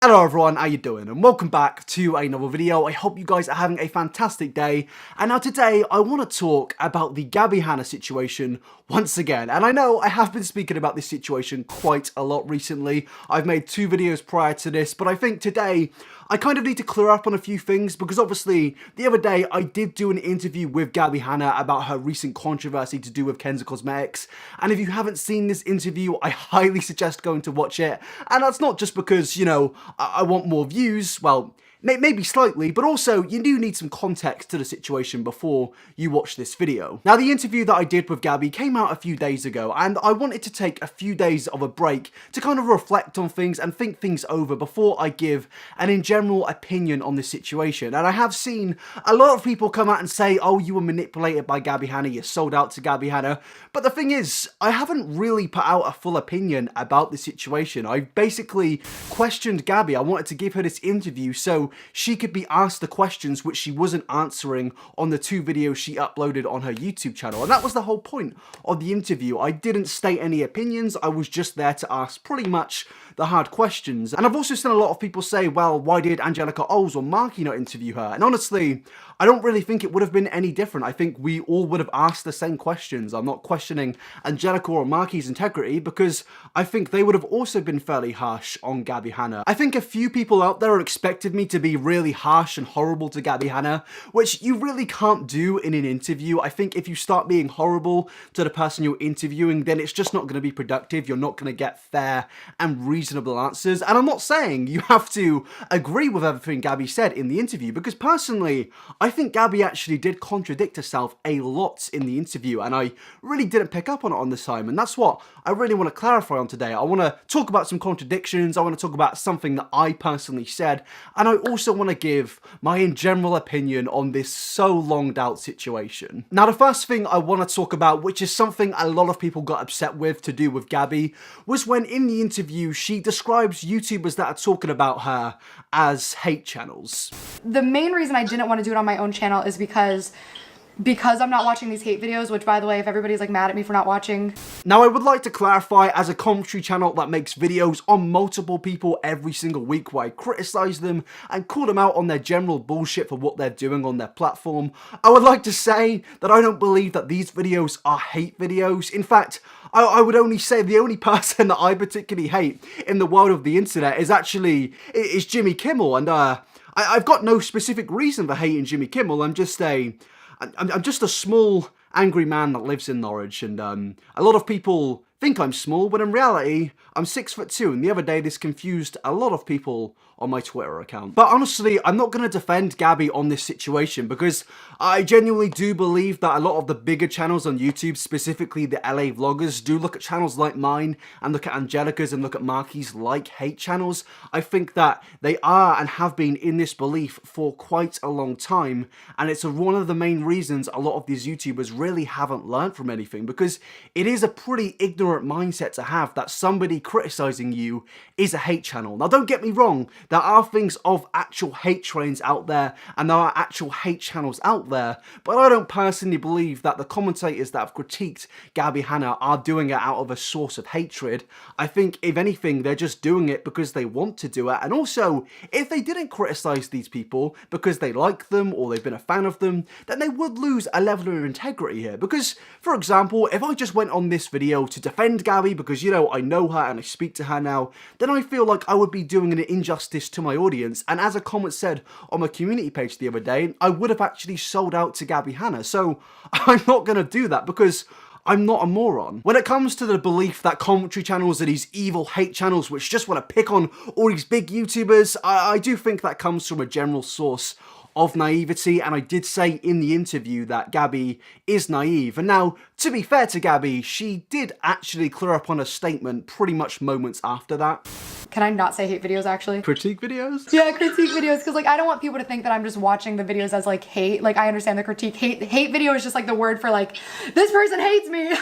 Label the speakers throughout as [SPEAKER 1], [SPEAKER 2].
[SPEAKER 1] Hello everyone, how you doing? And welcome back to another video. I hope you guys are having a fantastic day. And now today, I want to talk about the Gabbie Hanna situation once again. And I know I have been speaking about this situation quite a lot recently. I've made 2 videos prior to this, but I think today, I kind of need to clear up on a few things because obviously, the other day, I did do an interview with Gabbie Hanna about her recent controversy to do with Kenza Cosmetics. And if you haven't seen this interview, I highly suggest going to watch it. And that's not just because, you know, I want more views, well, maybe slightly, but also you do need some context to the situation before you watch this video. Now, the interview that I did with Gabbie came out a few days ago, and I wanted to take a few days of a break to kind of reflect on things and think things over before I give an in general opinion on this situation. And I have seen a lot of people come out and say, oh, you were manipulated by Gabbie Hanna, you sold out to Gabbie Hanna. But the thing is, I haven't really put out a full opinion about the situation. I basically questioned Gabbie. I wanted to give her this interview so she could be asked the questions which she wasn't answering on the 2 videos she uploaded on her YouTube channel. And that was the whole point of the interview. I didn't state any opinions, I was just there to ask pretty much the hard questions. And I've also seen a lot of people say, well, why did Angelika Oles or Marky not interview her? And honestly, I don't really think it would have been any different. I think we all would have asked the same questions. I'm not questioning Angelika or Marky's integrity because I think they would have also been fairly harsh on Gabbie Hanna. I think a few people out there expected me to be really harsh and horrible to Gabbie Hanna, which you really can't do in an interview. I think if you start being horrible to the person you're interviewing, then it's just not going to be productive. You're not going to get fair and reasonable answers. And I'm not saying you have to agree with everything Gabbie said in the interview, because personally, I think Gabbie actually did contradict herself a lot in the interview, and I really didn't pick up on it on this time, and that's what I really want to clarify on today. I want to talk about some contradictions, I want to talk about something that I personally said, and I also want to give my in general opinion on this so longed out situation. Now, the first thing I want to talk about, which is something a lot of people got upset with to do with Gabbie, was when in the interview she describes YouTubers that are talking about her as hate channels.
[SPEAKER 2] The main reason I didn't want to do it on my own channel is because I'm not watching these hate videos, which, by the way, if everybody's like mad at me for not watching.
[SPEAKER 1] Now, I would like to clarify, as a commentary channel that makes videos on multiple people every single week where I criticize them and call them out on their general bullshit for what they're doing on their platform, I would like to say that I don't believe that these videos are hate videos. In fact, I would only say the only person that I particularly hate in the world of the internet is Jimmy Kimmel, and I've got no specific reason for hating Jimmy Kimmel. I'm just a small, angry man that lives in Norwich, and a lot of people think I'm small, but in reality, I'm 6'2", and the other day this confused a lot of people on my Twitter account. But honestly, I'm not going to defend Gabbie on this situation because I genuinely do believe that a lot of the bigger channels on YouTube, specifically the LA vloggers, do look at channels like mine and look at Angelika's and look at Marky's like hate channels. I think that they are and have been in this belief for quite a long time, and it's one of the main reasons a lot of these YouTubers really haven't learned from anything, because it is a pretty ignorant mindset to have that somebody criticizing you is a hate channel. Now, don't get me wrong, there are things of actual hate trains out there and there are actual hate channels out there, but I don't personally believe that the commentators that have critiqued Gabbie Hanna are doing it out of a source of hatred. I think, if anything, they're just doing it because they want to do it. And also, if they didn't criticize these people because they like them or they've been a fan of them, then they would lose a level of integrity here. Because, for example, if I just went on this video to defend Gabbie because, you know, I know her and I speak to her now, then I feel like I would be doing an injustice to my audience, and as a comment said on my community page the other day, I would have actually sold out to Gabbie Hanna. So I'm not going to do that because I'm not a moron. When it comes to the belief that commentary channels are these evil hate channels which just want to pick on all these big YouTubers, I do think that comes from a general source of naivety, and I did say in the interview that Gabbie is naive. And now, to be fair to Gabbie, she did actually clear up on a statement pretty much moments after that.
[SPEAKER 2] Can I not say hate videos, actually?
[SPEAKER 1] Critique videos?
[SPEAKER 2] Yeah, critique videos, because like I don't want people to think that I'm just watching the videos as like hate. Like, I understand the critique. Hate video is just like the word for like, this person hates me.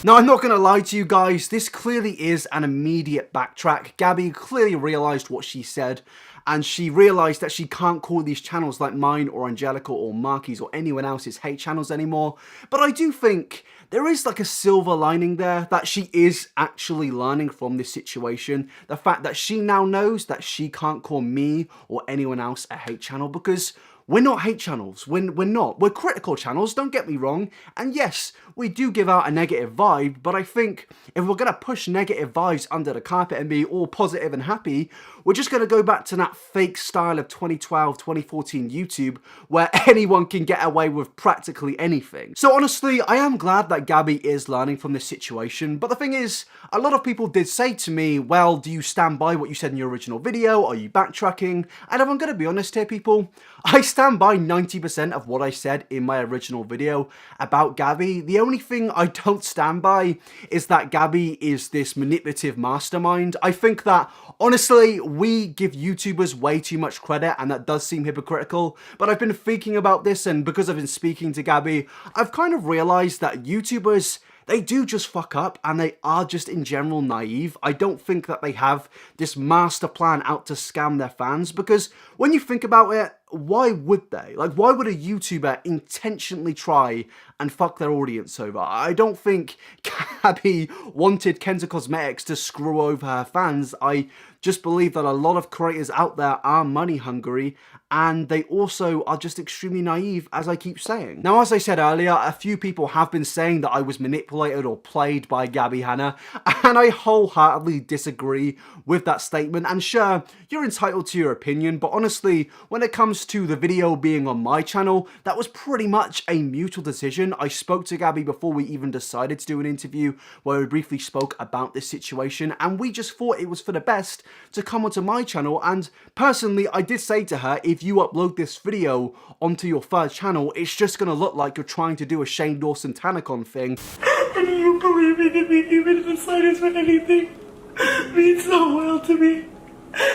[SPEAKER 1] Now, I'm not going to lie to you guys, this clearly is an immediate backtrack. Gabbie clearly realised what she said, and she realised that she can't call these channels like mine or Angelika or Marky's or anyone else's hate channels anymore. But I do think there is like a silver lining there, that she is actually learning from this situation. The fact that she now knows that she can't call me or anyone else a hate channel, because we're not hate channels. We're not. We're critical channels, don't get me wrong. And yes, we do give out a negative vibe, but I think if we're going to push negative vibes under the carpet and be all positive and happy, we're just going to go back to that fake style of 2012, 2014 YouTube, where anyone can get away with practically anything. So honestly, I am glad that Gabbie is learning from this situation, but the thing is, a lot of people did say to me, well, do you stand by what you said in your original video? Are you backtracking? And if I'm going to be honest here, people, I stand by 90% of what I said in my original video about Gabbie. The only thing I don't stand by is that Gabbie is this manipulative mastermind. I think that, honestly, we give YouTubers way too much credit, and that does seem hypocritical, but I've been thinking about this, and because I've been speaking to Gabbie, I've kind of realised that YouTubers, they do just fuck up, and they are just in general naive. I don't think that they have this master plan out to scam their fans, because when you think about it, why would they? Like, why would a YouTuber intentionally try and fuck their audience over? I don't think Gabbie wanted Kenza Cosmetics to screw over her fans. I just believe that a lot of creators out there are money hungry, and they also are just extremely naive, as I keep saying. Now, as I said earlier, a few people have been saying that I was manipulated or played by Gabbie Hanna, and I wholeheartedly disagree with that statement. And sure, you're entitled to your opinion, but honestly, when it comes to the video being on my channel, that was pretty much a mutual decision. I spoke to Gabbie before we even decided to do an interview where we briefly spoke about this situation, and we just thought it was for the best to come onto my channel. And personally, I did say to her, if you upload this video onto your third channel, it's just gonna look like you're trying to do a Shane Dawson Tanacon thing.
[SPEAKER 3] And you believe me to be even the slightest for anything means so well to me.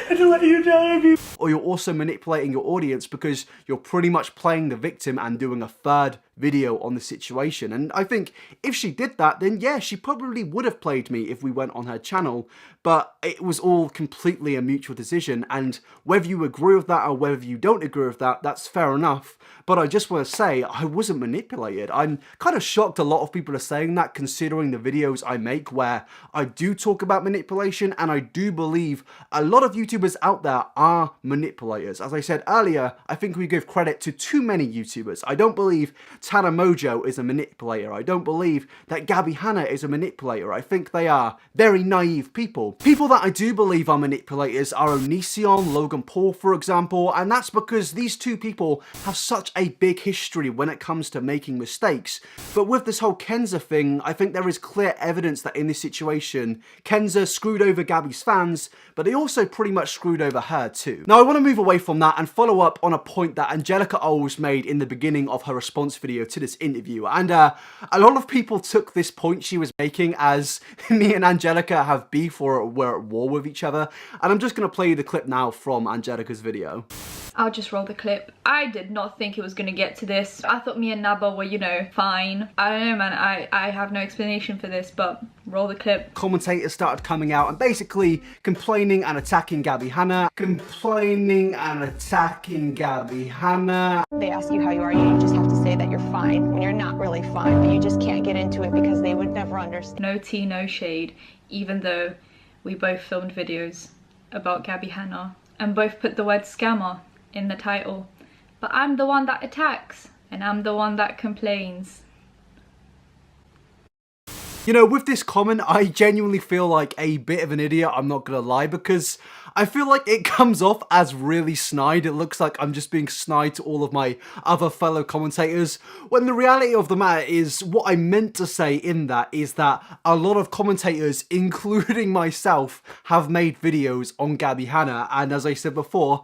[SPEAKER 3] And to let you die.
[SPEAKER 1] Or you're also manipulating your audience because you're pretty much playing the victim and doing a third video on the situation. And I think if she did that, then yeah, she probably would have played me if we went on her channel, but it was all completely a mutual decision. And whether you agree with that or whether you don't agree with that, that's fair enough. But I just want to say, I wasn't manipulated. I'm kind of shocked a lot of people are saying that, considering the videos I make where I do talk about manipulation, and I do believe a lot of YouTubers out there are manipulators. As I said earlier, I think we give credit to too many YouTubers. I don't believe Tana Mojo is a manipulator. I don't believe that Gabbie Hanna is a manipulator. I think they are very naive people. People that I do believe are manipulators are Onision, Logan Paul, for example, and that's because these two people have such a big history when it comes to making mistakes. But with this whole Kenza thing, I think there is clear evidence that in this situation, Kenza screwed over Gabbie's fans, but they also pretty much screwed over her too. Now, I want to move away from that and follow up on a point that Angelika Oles made in the beginning of her response video to this interview. And a lot of people took this point she was making as me and Angelika have beef or we're at war with each other. And I'm just going to play you the clip now from Angelika's video.
[SPEAKER 4] I'll just roll the clip. I did not think it was gonna get to this. I thought me and Naba were, you know, fine. I don't know, man. I have no explanation for this, but roll the clip.
[SPEAKER 1] Commentators started coming out and basically complaining and attacking Gabbie Hanna.
[SPEAKER 5] They ask you how you are, you just have to say that you're fine when you're not really fine, but you just can't get into it because they would never understand.
[SPEAKER 4] No tea, no shade, even though we both filmed videos about Gabbie Hanna and both put the word scammer in the title. But I'm the one that attacks, and I'm the one that complains.
[SPEAKER 1] You know, with this comment, I genuinely feel like a bit of an idiot, I'm not gonna lie, because I feel like it comes off as really snide. It looks like I'm just being snide to all of my other fellow commentators, when the reality of the matter is, what I meant to say in that is that a lot of commentators, including myself, have made videos on Gabbie Hanna, and as I said before,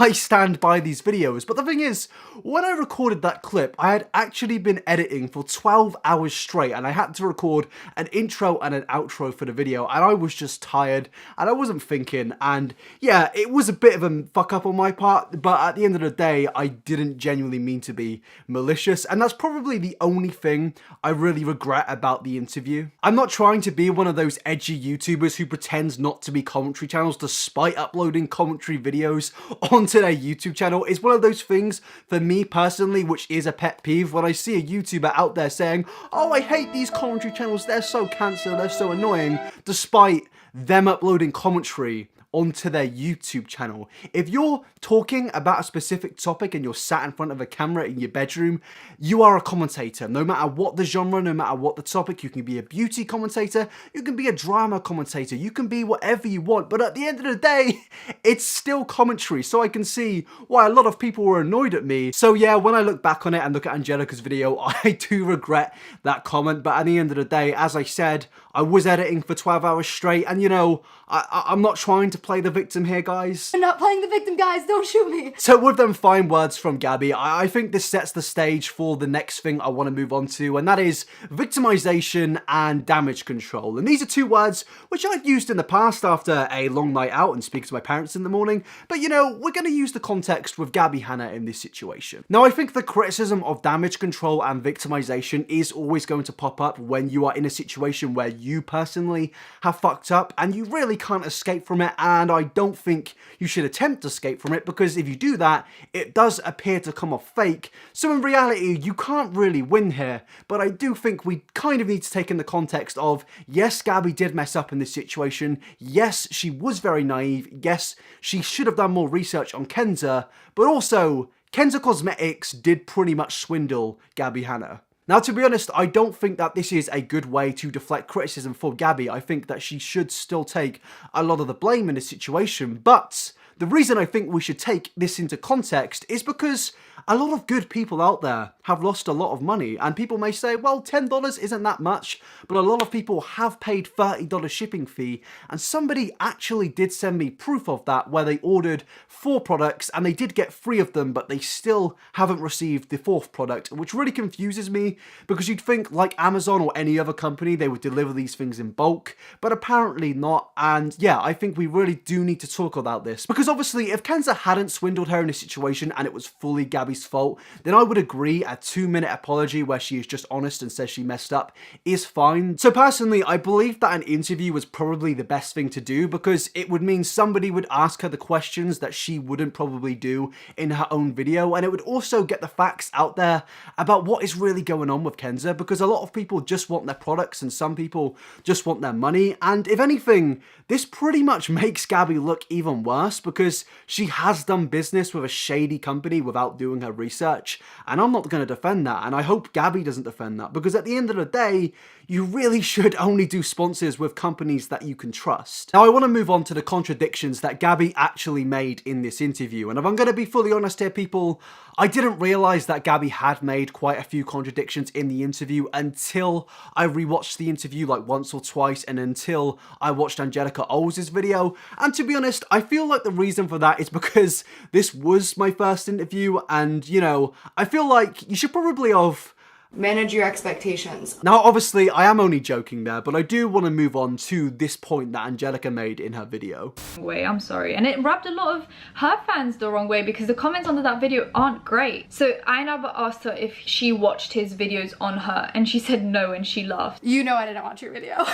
[SPEAKER 1] I stand by these videos. But the thing is, when I recorded that clip, I had actually been editing for 12 hours straight, and I had to record an intro and an outro for the video, and I was just tired and I wasn't thinking, and yeah, it was a bit of a fuck up on my part, but at the end of the day, I didn't genuinely mean to be malicious, and that's probably the only thing I really regret about the interview. I'm not trying to be one of those edgy YouTubers who pretends not to be commentary channels despite uploading commentary videos onto their YouTube channel. It's one of those things for me personally which is a pet peeve when I see a YouTuber out there saying, oh, I hate these commentary channels, they're so cancer, they're so annoying, despite them uploading commentary onto their YouTube channel. If you're talking about a specific topic and you're sat in front of a camera in your bedroom, you are a commentator. No matter what the genre, no matter what the topic, you can be a beauty commentator, you can be a drama commentator, you can be whatever you want, but at the end of the day, it's still commentary, so I can see why a lot of people were annoyed at me. So yeah, when I look back on it and look at Angelika's video, I do regret that comment, but at the end of the day, as I said, I was editing for 12 hours straight, and you know, I'm not trying to play the victim here, guys.
[SPEAKER 2] I'm not playing the victim, guys. Don't shoot me.
[SPEAKER 1] So with them fine words from Gabbie, I think this sets the stage for the next thing I want to move on to, and that is victimization and damage control. And these are two words which I've used in the past after a long night out and speaking to my parents in the morning, but you know, we're going to use the context with Gabbie Hanna in this situation. Now, I think the criticism of damage control and victimization is always going to pop up when you are in a situation where you personally have fucked up and you really can't escape from it, and I don't think you should attempt to escape from it, because if you do that, it does appear to come off fake. So in reality, you can't really win here, but I do think we kind of need to take in the context of, yes, Gabbie did mess up in this situation, yes, she was very naive, yes, she should have done more research on Kenza, but also, Kenza Cosmetics did pretty much swindle Gabbie Hanna. Now, to be honest, I don't think that this is a good way to deflect criticism for Gabbie. I think that she should still take a lot of the blame in this situation, but the reason I think we should take this into context is because a lot of good people out there have lost a lot of money, and people may say, well, $10 isn't that much, but a lot of people have paid $30 shipping fee, and somebody actually did send me proof of that where they ordered 4 products and they did get 3 of them, but they still haven't received the 4th product, which really confuses me, because you'd think like Amazon or any other company, they would deliver these things in bulk, but apparently not. And yeah, I think we really do need to talk about this, because obviously if Kenza hadn't swindled her in this situation and it was fully Gabbie's fault, then I would agree a 2-minute apology where she is just honest and says she messed up is fine. So personally, I believe that an interview was probably the best thing to do, because it would mean somebody would ask her the questions that she wouldn't probably do in her own video, and it would also get the facts out there about what is really going on with Kenza, because a lot of people just want their products and some people just want their money, and if anything, this pretty much makes Gabbie look even worse, because she has done business with a shady company without doing her research, and I'm not going to defend that, and I hope Gabbie doesn't defend that, because at the end of the day, you really should only do sponsors with companies that you can trust. Now, I want to move on to the contradictions that Gabbie actually made in this interview, and if I'm going to be fully honest here, people, I didn't realise that Gabbie had made quite a few contradictions in the interview until I rewatched the interview like once or twice, and until I watched Angelika Oles' video, and to be honest, I feel like the reason for that is because this was my first interview, and you know, I feel like you should probably have
[SPEAKER 2] Manage your expectations.
[SPEAKER 1] Now, obviously, I am only joking there, but I do want to move on to this point that Angelika made in her video.
[SPEAKER 4] I'm sorry. And it rubbed a lot of her fans the wrong way, because the comments under that video aren't great. So I never asked her if she watched his videos on her, and she said no, and she laughed.
[SPEAKER 2] You know I didn't watch your video.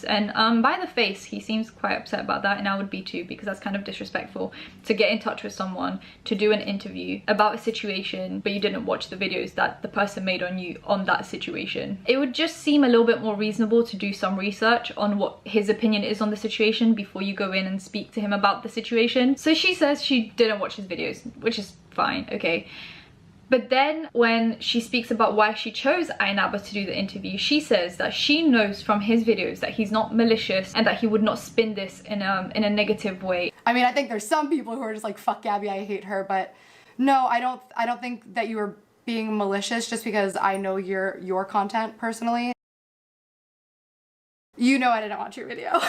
[SPEAKER 4] And by the face, he seems quite upset about that, and I would be too, because that's kind of disrespectful to get in touch with someone to do an interview about a situation, but you didn't watch the videos that the person made on you on that situation. It would just seem a little bit more reasonable to do some research on what his opinion is on the situation before you go in and speak to him about the situation. So she says she didn't watch his videos, which is fine, okay. But then when she speaks about why she chose Ainaba to do the interview, she says that she knows from his videos that he's not malicious and that he would not spin this in a negative way.
[SPEAKER 2] I mean, I think there's some people who are just like, fuck Gabbie, I hate her, but no, I don't think that you were being malicious just because I know your content personally. You know I didn't watch your video.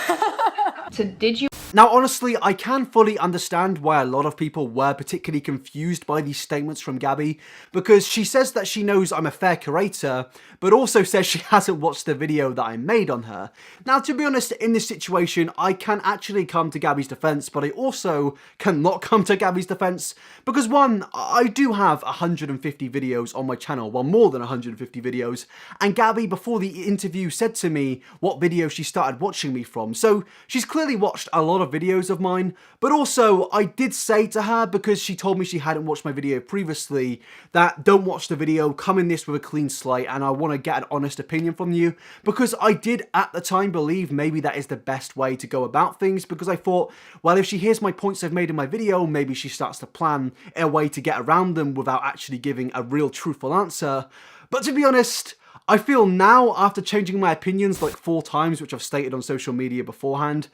[SPEAKER 4] So did you
[SPEAKER 1] Now, honestly, I can fully understand why a lot of people were particularly confused by these statements from Gabbie, because she says that she knows I'm a fair curator, but also says she hasn't watched the video that I made on her. Now, to be honest, in this situation, I can actually come to Gabbie's defense, but I also cannot come to Gabbie's defense, because one, I do have 150 videos on my channel, well, more than 150 videos, and Gabbie, before the interview, said to me what video she started watching me from, so she's clearly watched a lot of videos of mine. But also, I did say to her, because she told me she hadn't watched my video previously, that don't watch the video, come in this with a clean slate, and I want to get an honest opinion from you, because I did at the time believe maybe that is the best way to go about things, because I thought, well, if she hears my points I've made in my video, maybe she starts to plan a way to get around them without actually giving a real truthful answer. But to be honest, I feel now, after changing my opinions like 4 times, which I've stated on social media beforehand,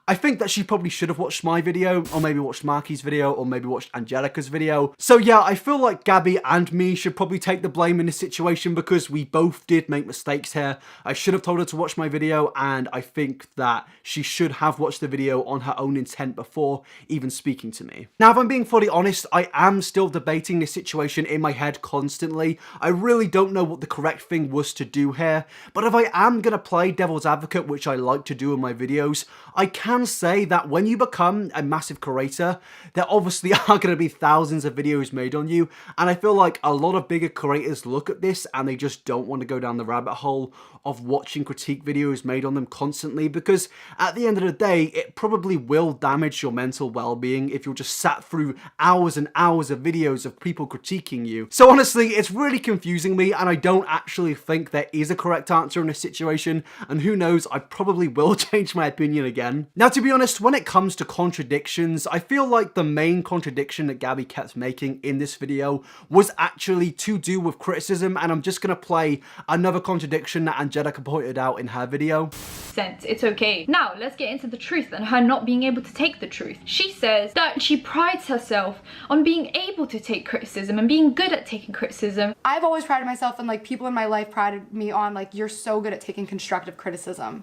[SPEAKER 1] I think that she probably should have watched my video, or maybe watched Marky's video, or maybe watched Angelika's video. So yeah, I feel like Gabbie and me should probably take the blame in this situation, because we both did make mistakes here. I should have told her to watch my video, and I think that she should have watched the video on her own intent before even speaking to me. Now, if I'm being fully honest, I am still debating this situation in my head constantly. I really don't know what the correct thing was to do here, but if I am going to play devil's advocate, which I like to do in my videos, I can say that when you become a massive creator, there obviously are going to be thousands of videos made on you, and I feel like a lot of bigger creators look at this and they just don't want to go down the rabbit hole of watching critique videos made on them constantly, because at the end of the day, it probably will damage your mental well-being if you're just sat through hours and hours of videos of people critiquing you. So honestly, it's really confusing me, and I don't actually think there is a correct answer in this situation, and who knows, I probably will change my opinion again. Now, to be honest, when it comes to contradictions, I feel like the main contradiction that Gabbie kept making in this video was actually to do with criticism, and I'm just going to play another contradiction that Angelika pointed out in her video.
[SPEAKER 4] Sense, it's okay. Now, let's get into the truth and her not being able to take the truth. She says that she prides herself on being able to take criticism and being good at taking criticism.
[SPEAKER 2] I've always prided myself, and like people in my life prided me on like, you're so good at taking constructive criticism.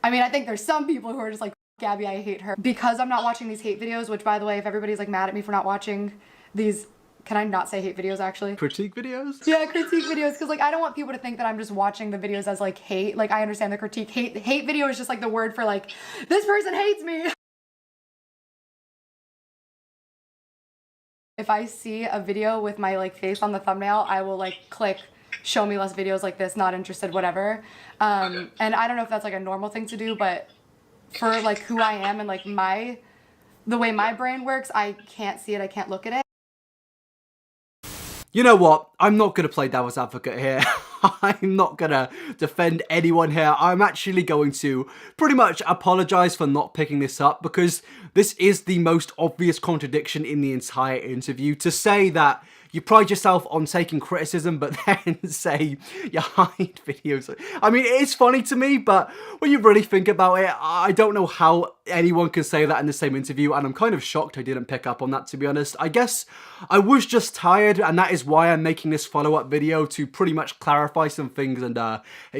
[SPEAKER 2] I mean, I think there's some people who are just like, Gabbie, I hate her. Because I'm not watching these hate videos, which by the way, if everybody's like mad at me for not watching these, can I not say hate videos actually?
[SPEAKER 1] Critique videos?
[SPEAKER 2] Yeah, critique videos, because like I don't want people to think that I'm just watching the videos as like hate. Like I understand the critique. Hate video is just like the word for like, this person hates me. If I see a video with my like face on the thumbnail, I will like click show me less videos like this, not interested, whatever. And I don't know if that's like a normal thing to do, but for like who I am and like the way my brain works, I can't see it, I can't look at it.
[SPEAKER 1] You know what? I'm not going to play devil's advocate here. I'm not going to defend anyone here. I'm actually going to pretty much apologize for not picking this up, because this is the most obvious contradiction in the entire interview. To say that you pride yourself on taking criticism, but then say you hide videos. I mean, it is funny to me, but when you really think about it, I don't know how anyone can say that in the same interview, and I'm kind of shocked I didn't pick up on that, to be honest. I guess I was just tired, and that is why I'm making this follow-up video, to pretty much clarify some things and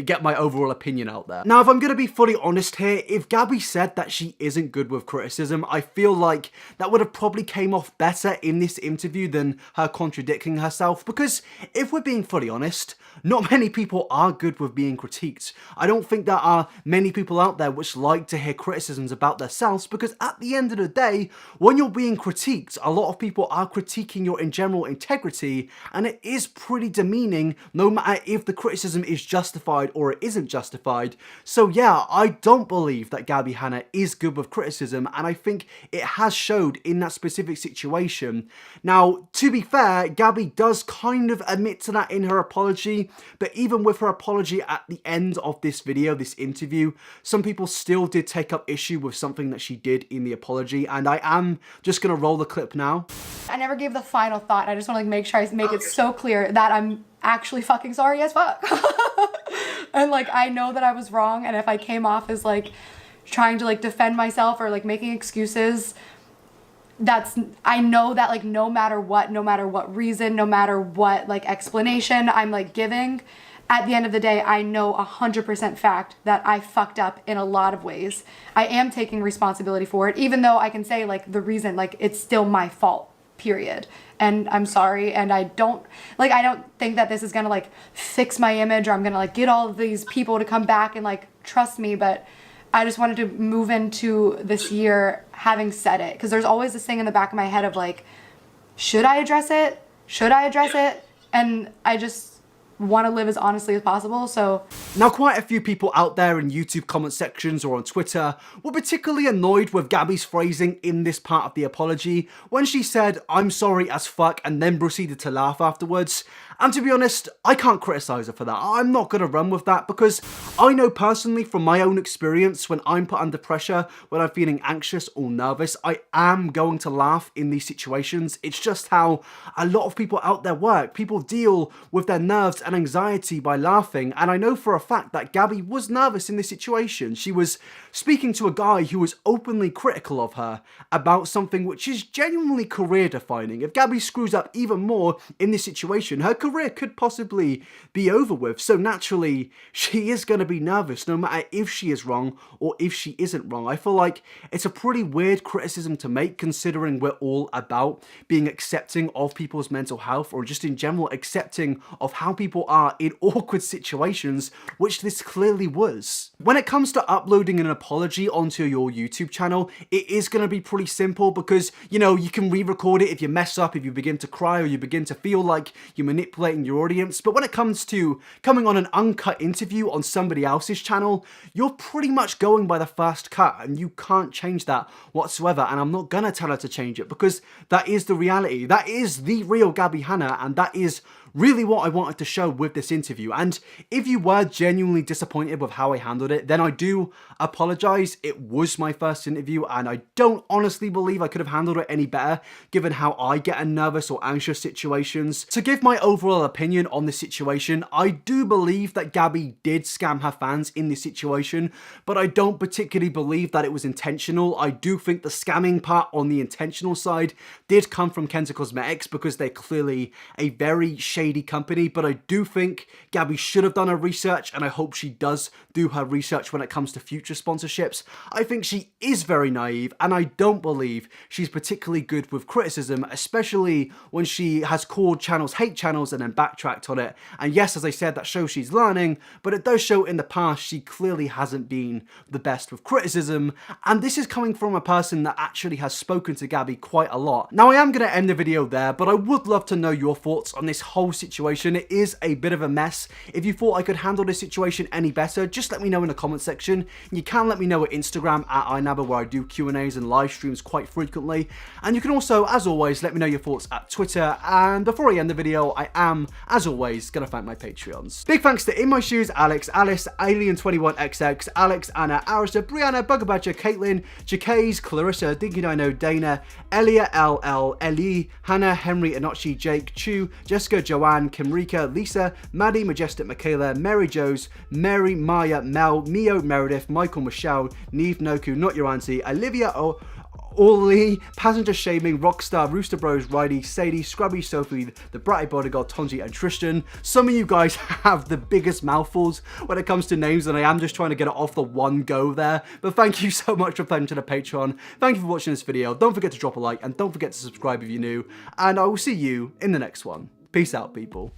[SPEAKER 1] get my overall opinion out there. Now, if I'm going to be fully honest here, if Gabbie said that she isn't good with criticism, I feel like that would have probably came off better in this interview than her contradicting herself, because if we're being fully honest, not many people are good with being critiqued. I don't think there are many people out there which like to hear criticisms about themselves, because at the end of the day, when you're being critiqued, a lot of people are critiquing your in general integrity, and it is pretty demeaning no matter if the criticism is justified or it isn't justified. So yeah, I don't believe that Gabbie Hanna is good with criticism, and I think it has showed in that specific situation. Now, to be fair, Gabbie does kind of admit to that in her apology, but even with her apology at the end of this video, this interview, some people still did take up issue with something that she did in the apology, and I am just gonna roll the clip now.
[SPEAKER 2] I never gave the final thought. I just want to like make sure I make it so clear that I'm actually fucking sorry as fuck. And like I know that I was wrong, and if I came off as like trying to like defend myself or like making excuses, I know that like no matter what reason, no matter what like explanation I'm like giving, at the end of the day, I know 100% fact that I fucked up in a lot of ways. I am taking responsibility for it, even though I can say like the reason, like it's still my fault, period. And I'm sorry, and I don't think that this is gonna like fix my image, or I'm gonna like get all of these people to come back and like trust me, but I just wanted to move into this year having said it, because there's always this thing in the back of my head of like, should I address it? Should I address it? And I just want to live as honestly as possible, so.
[SPEAKER 1] Now, quite a few people out there in YouTube comment sections or on Twitter were particularly annoyed with Gabbie's phrasing in this part of the apology when she said, "I'm sorry as fuck," and then proceeded to laugh afterwards. And to be honest, I can't criticize her for that. I'm not going to run with that, because I know personally from my own experience, when I'm put under pressure, when I'm feeling anxious or nervous, I am going to laugh in these situations. It's just how a lot of people out there work. People deal with their nerves and anxiety by laughing, and I know for a fact that Gabbie was nervous in this situation. She was speaking to a guy who was openly critical of her about something which is genuinely career defining. If Gabbie screws up even more in this situation, her career could possibly be over with, so naturally she is going to be nervous no matter if she is wrong or if she isn't wrong. I feel like it's a pretty weird criticism to make, considering we're all about being accepting of people's mental health, or just in general accepting of how people are in awkward situations, which this clearly was. When it comes to uploading an apology onto your YouTube channel, it is going to be pretty simple, because you know, you can re-record it if you mess up, if you begin to cry, or you begin to feel like you're manipulating your audience. But when it comes to coming on an uncut interview on somebody else's channel, you're pretty much going by the first cut, and you can't change that whatsoever. And I'm not gonna tell her to change it, because that is the reality. That is the real Gabbie Hanna, and that is really what I wanted to show with this interview. And if you were genuinely disappointed with how I handled it, then I do apologize. It was my first interview, and I don't honestly believe I could have handled it any better, given how I get in nervous or anxious situations. To give my overall opinion on this situation, I do believe that Gabbie did scam her fans in this situation, but I don't particularly believe that it was intentional. I do think the scamming part on the intentional side did come from Kenza Cosmetics, because they're clearly a very shady company, but I do think Gabbie should have done her research, and I hope she does do her research when it comes to future sponsorships. I think she is very naive, and I don't believe she's particularly good with criticism, especially when she has called channels hate channels and then backtracked on it. And yes, as I said, that shows she's learning, but it does show in the past she clearly hasn't been the best with criticism, and this is coming from a person that actually has spoken to Gabbie quite a lot. Now, I am going to end the video there, but I would love to know your thoughts on this whole situation. It is a bit of a mess. If you thought I could handle this situation any better, just let me know in the comment section. You can let me know at Instagram at iNabba, where I do Q&As and live streams quite frequently. And you can also, as always, let me know your thoughts at Twitter. And before I end the video, I am, as always, going to thank my Patreons. Big thanks to In My Shoes, Alex, Alice, Alien21XX, Alex, Anna, Arista, Brianna, Bugabadger, Caitlin, Jacays, Clarissa, Dinky Dino, Dana, Elia, LL, Ellie, Hannah, Henry, Inochi, Jake, Chu, Jessica, Joanne, Kimrika, Lisa, Maddie, Majestic, Michaela, Mary Joes, Mary, Maya, Mel, Mio, Meredith, Michael, Michelle, Neve, Noku, Not Your Auntie, Olivia, Orly, Passenger Shaming, Rockstar, Rooster Bros, Riley, Sadie, Scrubby, Sophie, The Bratty Bodyguard, Tonji, and Tristan. Some of you guys have the biggest mouthfuls when it comes to names, and I am just trying to get it off the one go there. But thank you so much for playing to the Patreon. Thank you for watching this video. Don't forget to drop a like, and don't forget to subscribe if you're new. And I will see you in the next one. Peace out, people.